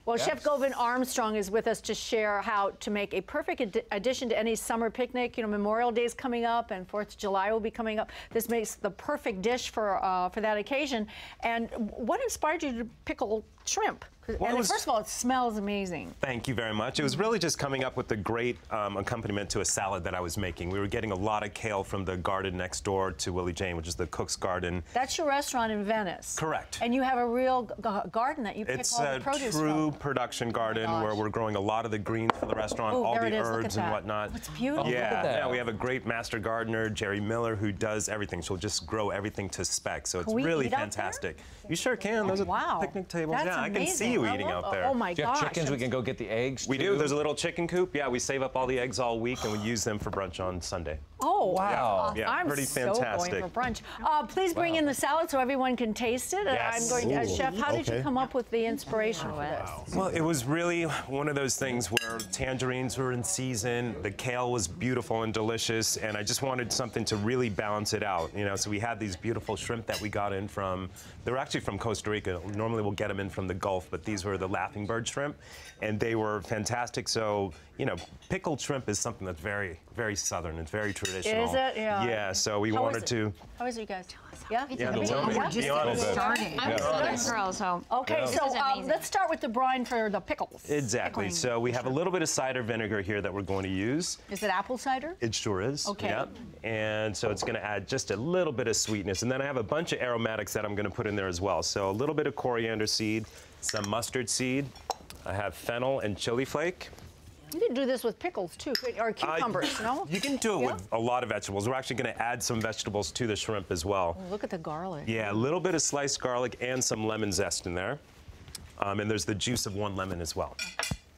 Well, Chef Govind Armstrong is with us to share how to make a perfect addition to any summer picnic. You know, Memorial Day is coming up and 4th of July will be coming up. This makes the perfect dish for that occasion. And what inspired you to pickle shrimp? Well, First of all, it smells amazing. Thank you very much. It was really just coming up with a great accompaniment to a salad that I was making. We were getting a lot of kale from the garden next door to Willie Jane, which is the cook's garden. That's your restaurant in Venice. Correct. And you have a real garden that you pick all the produce from. It's a true production garden where we're growing a lot of the greens for the restaurant, all the herbs and whatnot. It's beautiful. Yeah, we have a great master gardener, Jerry Miller, who does everything. She'll just grow everything to spec. So it's really fantastic. You sure can. Those are picnic tables. That's amazing. I can see you eating out there. Oh my gosh. Chickens, we can go get the eggs. We do. There's a little chicken coop. Yeah, we save up all the eggs all week and we use them for brunch on Sunday. Oh, wow. Yeah, I'm pretty fantastic. Going for brunch. Please bring in the salad so everyone can taste it. Yes. I'm going to, Chef, how did you come up with the inspiration for this? Well, it was really one of those things where tangerines were in season, the kale was beautiful and delicious, and I just wanted something to really balance it out. You know, so we had these beautiful shrimp that we got in from, they were actually from Costa Rica. Normally we'll get them in from the Gulf, but these were the laughing bird shrimp, and they were fantastic. So, you know, pickled shrimp is something that's very, very Southern. It's very traditional. Is it? Yeah. Yeah, so we wanted to. How is it, you guys? Yeah? Yeah, we're just starting. I'm a Southern girl, so. Okay, so let's start with the brine for the pickles. Exactly. So we have a little bit of cider vinegar here that we're going to use. Is it apple cider? It sure is. Okay. Yep. And so it's going to add just a little bit of sweetness. And then I have a bunch of aromatics that I'm going to put in there as well. So a little bit of coriander seed, some mustard seed. I have fennel and chili flake. You can do this with pickles too, or cucumbers, no? You can do it with a lot of vegetables. We're actually going to add some vegetables to the shrimp as well. Oh, look at the garlic. Yeah, a little bit of sliced garlic and some lemon zest in there. And there's the juice of 1 lemon as well.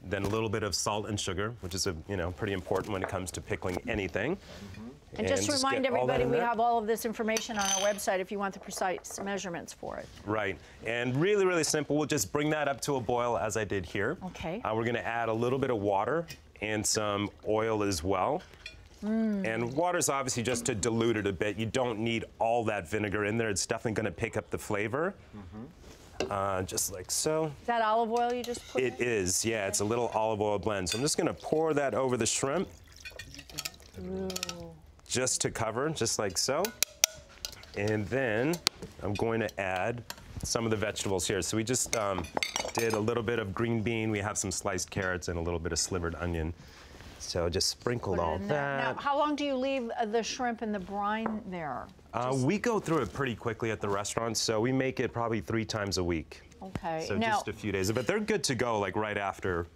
Then a little bit of salt and sugar, which is pretty important when it comes to pickling anything. And just to remind everybody, we have all of this information on our website if you want the precise measurements for it. Right. And really, really simple. We'll just bring that up to a boil as I did here. Okay. We're going to add a little bit of water and some oil as well. And water's obviously just to dilute it a bit. You don't need all that vinegar in there. It's definitely going to pick up the flavor. Just like so. Is that olive oil you just put in? It is, yeah. It's a little olive oil blend. So I'm just going to pour that over the shrimp. Ooh. Just to cover, just like so. And then I'm going to add some of the vegetables here. So we just did a little bit of green bean. We have some sliced carrots and a little bit of slivered onion. So just sprinkled all that. Now, how long do you leave the shrimp in the brine there? We go through it pretty quickly at the restaurant, so we make it probably 3 times a week. Okay. So just a few days. But they're good to go like right after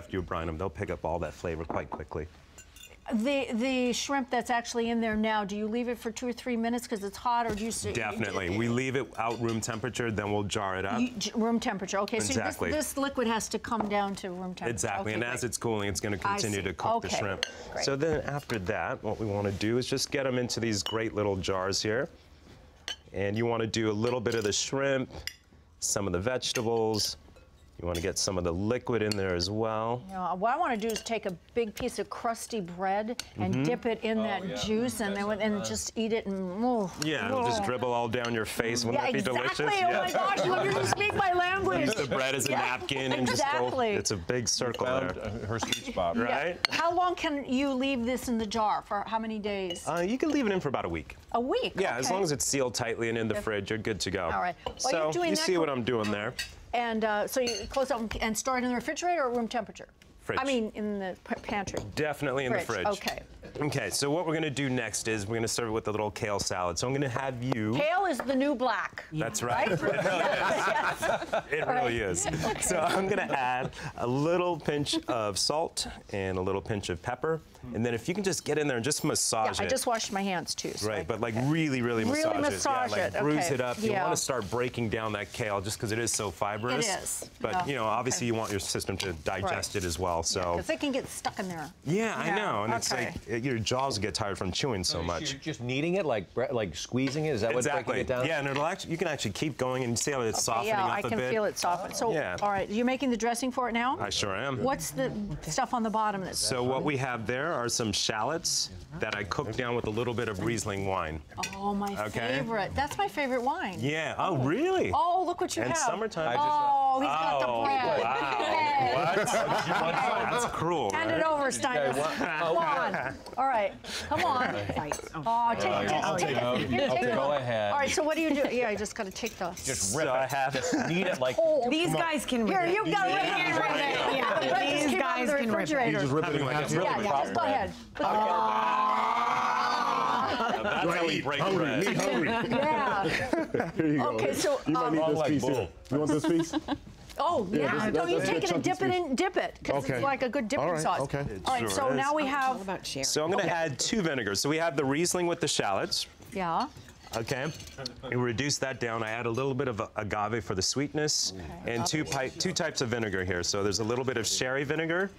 you brine them. They'll pick up all that flavor quite quickly. The shrimp that's actually in there now, do you leave it for 2 or 3 minutes because it's hot, or do you? Definitely. We leave it out room temperature, then we'll jar it up. Room temperature. Okay. Exactly. So this liquid has to come down to room temperature. Exactly. Okay, and as it's cooling, it's going to continue to cook the shrimp. Great. So then after that, what we want to do is just get them into these great little jars here. And you want to do a little bit of the shrimp, some of the vegetables. You want to get some of the liquid in there as well. You know, what I want to do is take a big piece of crusty bread and dip it in that juice, and then just eat it and it'll just dribble all down your face. Wouldn't that be delicious? Oh my gosh, you just speak my language. Use the bread as a napkin and just go. It's a big circle there. Her sweet spot, right? How long can you leave this in the jar? For how many days? You can leave it in for about a week. A week? Yeah, as long as it's sealed tightly and in the fridge, you're good to go. All right. So you see what I'm doing there. And so you close up and store it in the refrigerator or room temperature? Fridge. I mean, in the pantry. Definitely in the fridge. Okay. Okay, so what we're going to do next is we're going to serve it with a little kale salad. So I'm going to have you... Kale is the new black. That's right. Yes. It really is. Okay. So I'm going to add a little pinch of salt and a little pinch of pepper. And then if you can just get in there and just massage it. I just washed my hands too. So right, but like really, really massage it. Massage yeah, like bruise it up. You Yeah. want to start breaking down that kale just because it is so fibrous. It is. But you know, obviously you want your system to digest it as well. So because it can get stuck in there. Yeah, I know. And it's like your jaws get tired from chewing so much. You're just kneading it, like squeezing it? Is that what's breaking it down? Yeah, and it'll actually, you can actually keep going and see how it's softening up a bit. Yeah, I can feel it soften. So, all right, you're making the dressing for it now? I sure am. What's the stuff on the bottom? So what we have there are some shallots that I cooked down with a little bit of Riesling wine. Oh, my favorite. That's my favorite wine. Yeah. Oh, really? Oh, look what you have. And summertime. Oh, he's got the bread. Wow. That's cruel. Hand right? it over, Steiner. Come on. All right. Come on. Oh, take it. Go ahead. All right, so what do you do? Yeah, you just got to take the... Just rip So I it. have Just knead it like. These guys can rip Here, it. you got to rip it. Yeah, these guys can rip it. Refrigerator. Just rip it in half. Yeah, just go ahead. That's how we break Hungry, bread. me hungry. Yeah. Here you go. Okay, so, you might need this like piece bull. here. You want this piece? Oh, yeah. this- No, you that's take good it and dip chunky dip it, because Okay. it's like a good dipping All right, sauce. okay. All right, Sure so is. now we All have, about sharing. So I'm going to add 2 vinegars. So we have the Riesling with the shallots. yeah. Okay, and reduce that down. I add a little bit of agave for the sweetness, and two types of vinegar here. So there's a little bit of sherry vinegar,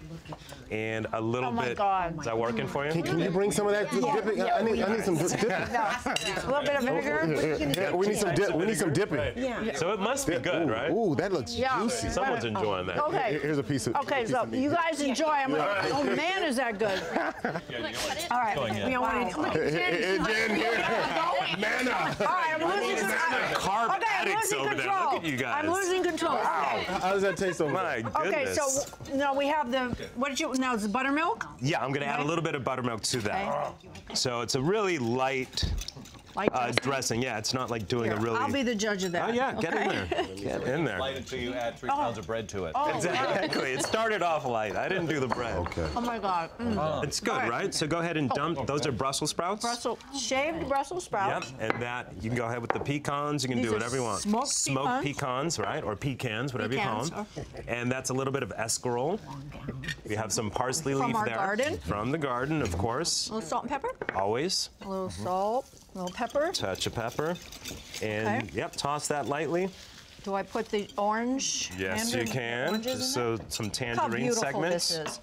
and a little Oh my bit. God. Is that working for you? Can you bring some of that dipping? I need some dipping. A little bit of vinegar. Yeah, we need some dip. We need some dipping. Yeah. So it must be good, right? Ooh, that looks Yeah. juicy. Someone's enjoying that. Okay. Here's a piece of. Okay, so you guys enjoy. I'm like, oh man, is that good? All right. We don't want to. Look at Jen here. Manna. All right, I'm losing Carb Okay, I'm addicts losing over there. control. Look at you guys. I'm losing control. How does that taste over My there? goodness. Okay, so now we have the, what did you, now it's buttermilk? Yeah, I'm going to add a little bit of buttermilk to that. So it's a really light Like dressing? dressing. Yeah, it's not like doing a really. I'll be the judge of that. Oh yeah, get in there. Get in there. Light until you add 3 pounds of bread to it. Exactly. It started off light. I didn't do the bread. Okay. Oh my God. It's good, right? So go ahead and dump. Those are Brussels sprouts. Shaved Brussels sprouts. Yep, and that you can go ahead with the pecans. You can These do are whatever you want. smoked pecans, right? Or pecans, whatever Pecans, you call them. And that's a little bit of escarole. We have some parsley From leaf our there. garden. From the garden, of course. A little salt and pepper. Always. A little salt. A little pepper. Touch of pepper. And Okay. yep, toss that lightly. Do I put the orange? Yes, you can. Oranges Just in there? so some How tangerine beautiful segments. this is.